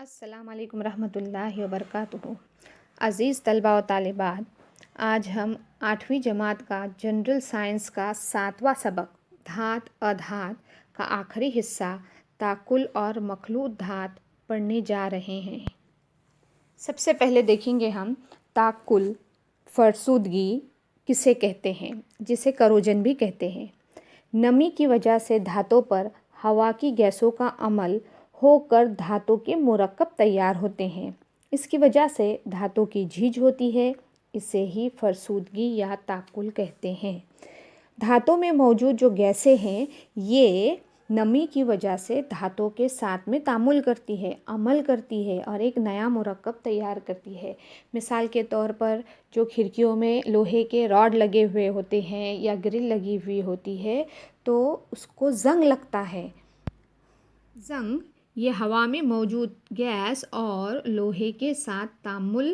अस्सलाम वालेकुम रहमतुल्लाहि व बरकातुहू। अज़ीज़ तलबा व तालिबात, आज हम 8वीं जमात का जनरल साइंस का 7वां सबक धात अधात का आखिरी हिस्सा ताकुल और मखलूत धात पढ़ने जा रहे हैं। सबसे पहले देखेंगे हम ताकुल फरसुदगी किसे कहते हैं, जिसे करोजन भी कहते हैं। नमी की वजह से धातों पर हवा की गैसों का अमल होकर धातों के मुरक्कब तैयार होते हैं। इसकी वजह से धातों की झीज होती है। इसे ही फरसुदगी या ताकुल कहते हैं। धातों में मौजूद जो गैसें हैं, ये नमी की वजह से धातों के साथ में तामुल करती है, अमल करती है और एक नया मुरक्कब तैयार करती है। मिसाल के तौर पर जो खिड़कियों में लोहे के रॉड लगे हुए होते हैं या ग्रिल लगी हुई होती है, तो उसको जंग लगता है। जंग ये हवा में मौजूद गैस और लोहे के साथ तामुल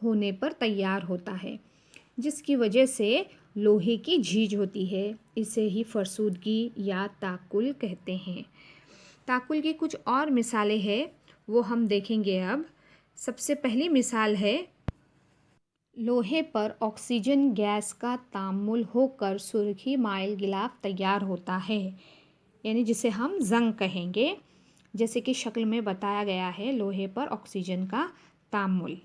होने पर तैयार होता है, जिसकी वजह से लोहे की झीज होती है। इसे ही फरसुदगी या ताकुल कहते हैं। ताकुल की कुछ और मिसालें हैं, वो हम देखेंगे अब। सबसे पहली मिसाल है, लोहे पर ऑक्सीजन गैस का तामुल होकर सुर्खी माइल गिलाफ तैयार होता है, यानी जिसे हम जंग कहेंगे। जैसे कि शक्ल में बताया गया है, लोहे पर ऑक्सीजन का तामुल।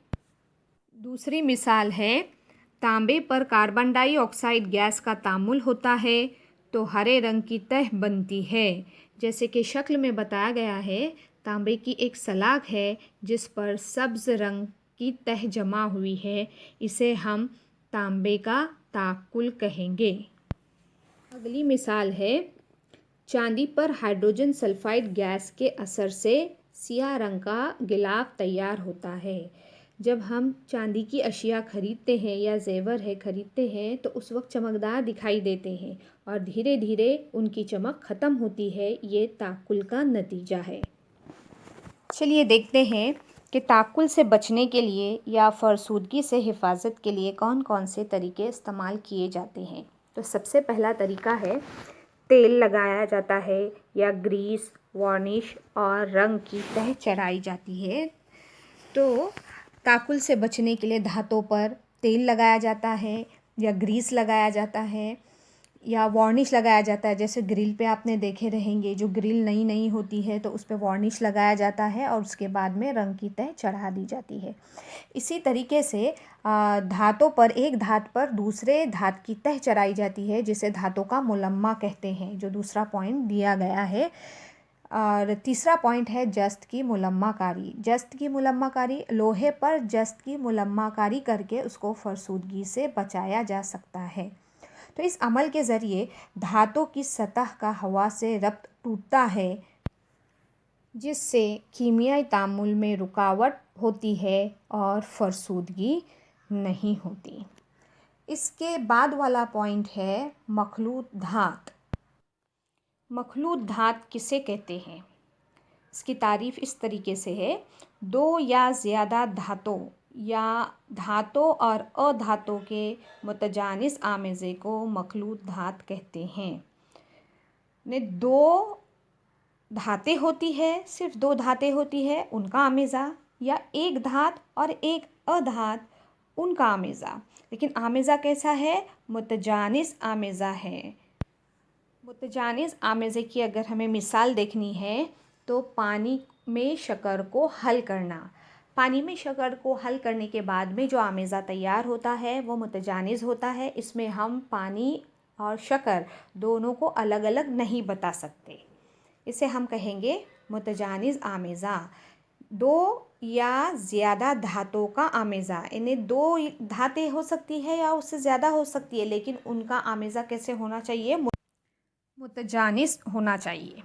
दूसरी मिसाल है, तांबे पर कार्बन डाइऑक्साइड गैस का तामुल होता है तो हरे रंग की तह बनती है। जैसे कि शक्ल में बताया गया है, तांबे की एक सलाख है जिस पर सब्ज रंग की तह जमा हुई है। इसे हम तांबे का ताकुल कहेंगे। अगली मिसाल है, चांदी पर हाइड्रोजन सल्फाइड गैस के असर से सियाह रंग का गिलाफ तैयार होता है। जब हम चांदी की अशिया खरीदते हैं या जेवर है खरीदते हैं, तो उस वक्त चमकदार दिखाई देते हैं और धीरे धीरे उनकी चमक ख़त्म होती है। ये ताकुल का नतीजा है। चलिए देखते हैं कि ताकुल से बचने के लिए या फरसुदगी से हिफाजत के लिए कौन कौन से तरीके इस्तेमाल किए जाते हैं। तो सबसे पहला तरीका है, तेल लगाया जाता है या ग्रीस, वार्निश और रंग की तह चढ़ाई जाती है। तो ताकुल से बचने के लिए धातों पर तेल लगाया जाता है या ग्रीस लगाया जाता है या वार्निश लगाया जाता है। जैसे ग्रिल पे आपने देखे रहेंगे, जो ग्रिल नई नई होती है तो उस पर वार्निश लगाया जाता है और उसके बाद में रंग की तह चढ़ा दी जाती है। इसी तरीके से धातों पर एक धात पर दूसरे धात की तह चढ़ाई जाती है, जिसे धातों का मुलम्मा कहते हैं, जो दूसरा पॉइंट दिया गया है। और तीसरा पॉइंट है जस्त की मुलम्माकारी। जस्त की मुलम्माकारी, लोहे पर जस्त की मुलम्माकारी करके उसको फरसुदगी से बचाया जा सकता है। तो इस अमल के ज़रिए धातों की सतह का हवा से रब्त टूटता है, जिससे कीमियाई तामुल में रुकावट होती है और फरसुदगी नहीं होती। इसके बाद वाला पॉइंट है मखलूत धात। मखलूत धात किसे कहते हैं? इसकी तारीफ़ इस तरीके से है, दो या ज़्यादा धातों या धातों और अधातों के मुतजानिस आमेज़े को मखलूत धात कहते हैं। ने दो धातें होती है, सिर्फ दो धातें होती है, उनका आमेज़ा, या एक धात और एक अधात, उनका आमेज़ा। लेकिन आमेज़ा कैसा है? मुतजानिस आमेज़ा है। मुतजानिस आमेज़े की अगर हमें मिसाल देखनी है, तो पानी में शक्कर को हल करना। पानी में शक्कर को हल करने के बाद में जो आमेज़ा तैयार होता है वो मुतजानिस होता है। इसमें हम पानी और शक्कर दोनों को अलग अलग नहीं बता सकते। इसे हम कहेंगे मुतजानिस आमेज़ा। दो या ज़्यादा धातों का आमेज़ा, इन्हें दो धातें हो सकती है या उससे ज़्यादा हो सकती है, लेकिन उनका आमेज़ा कैसे होना चाहिए? मुतजानिस होना चाहिए।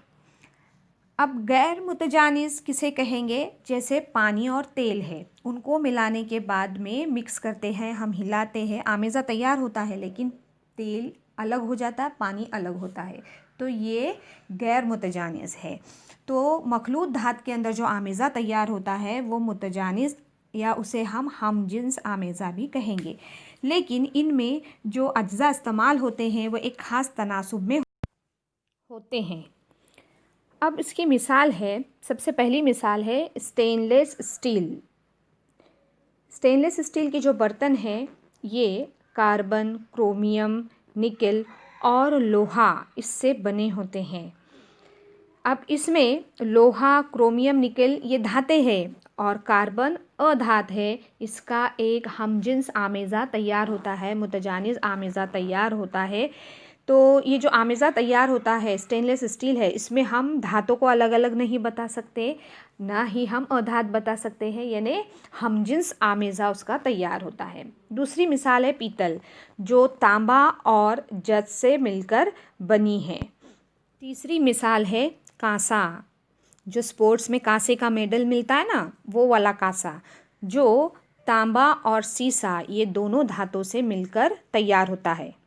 अब गैर मुतजानिस किसे कहेंगे? जैसे पानी और तेल है, उनको मिलाने के बाद में मिक्स करते हैं, हम हिलाते हैं, आमेज़ा तैयार होता है, लेकिन तेल अलग हो जाता है, पानी अलग होता है, तो ये गैर मुतजानिस है। तो मखलूत धात के अंदर जो आमेज़ा तैयार होता है वो मुतजानिस या उसे हम हमजिन्स आमेज़ा भी कहेंगे। लेकिन इनमें जो अज्जा इस्तेमाल होते हैं वो एक ख़ास तनासुब में होते हैं। अब इसकी मिसाल है, सबसे पहली मिसाल है स्टेनलेस स्टील। स्टेनलेस स्टील के जो बर्तन हैं ये कार्बन, क्रोमियम, निकेल और लोहा इससे बने होते हैं। अब इसमें लोहा, क्रोमियम, निकेल ये धातें हैं और कार्बन अधात है। इसका एक हमजिन्स आमेज़ा तैयार होता है, मुतजानिज़ आमेज़ा तैयार होता है। तो ये जो आमेज़ा तैयार होता है स्टेनलेस स्टील है, इसमें हम धातों को अलग अलग नहीं बता सकते, ना ही हम अधात बता सकते हैं, यानी हमजिन्स आमेज़ा उसका तैयार होता है। दूसरी मिसाल है पीतल, जो तांबा और जस्त से मिलकर बनी है। तीसरी मिसाल है कांसा, जो स्पोर्ट्स में कांसे का मेडल मिलता है ना, वो वाला कांसा, जो तांबा और सीसा ये दोनों धातों से मिलकर तैयार होता है।